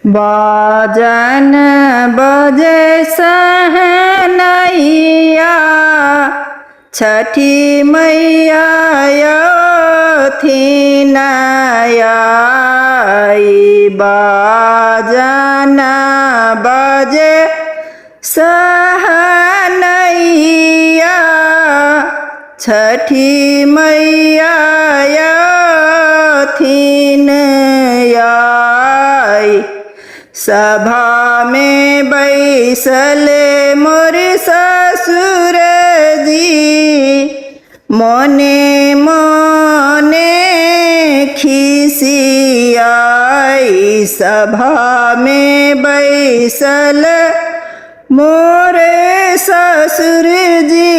बाजन बजे सहनैया छठी मैया अथिन आई। बाजन बजे सहनैया छठी मैया अथिन आई। सभा में बैसल मोर ससुर जी मोने मोने खिसियाई। सभा में बैसल मोर ससुर जी